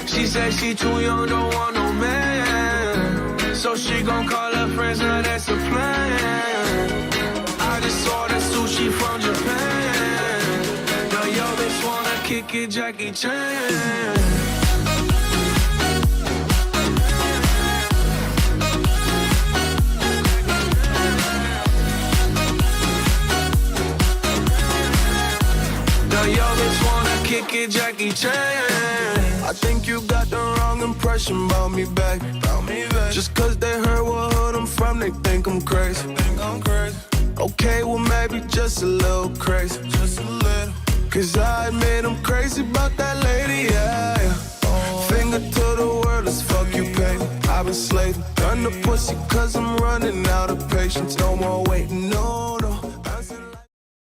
She said she too young, don't want no man. So she gon' call her friends, now that's a plan. I just ordered sushi from Japan. Now yo bitch wanna kick it, Jackie Chan. Now yo bitch wanna kick it, Jackie Chan. I think you got the wrong impression about me, back. Just cause they heard what hood I'm from, they think I'm crazy. Okay, well maybe just a little crazy. Cause I admit I'm crazy about that lady, yeah. Finger to the world, let's fuck you, baby. I've been slaving, done the pussy cause I'm running out of patience. No more waiting, no, no.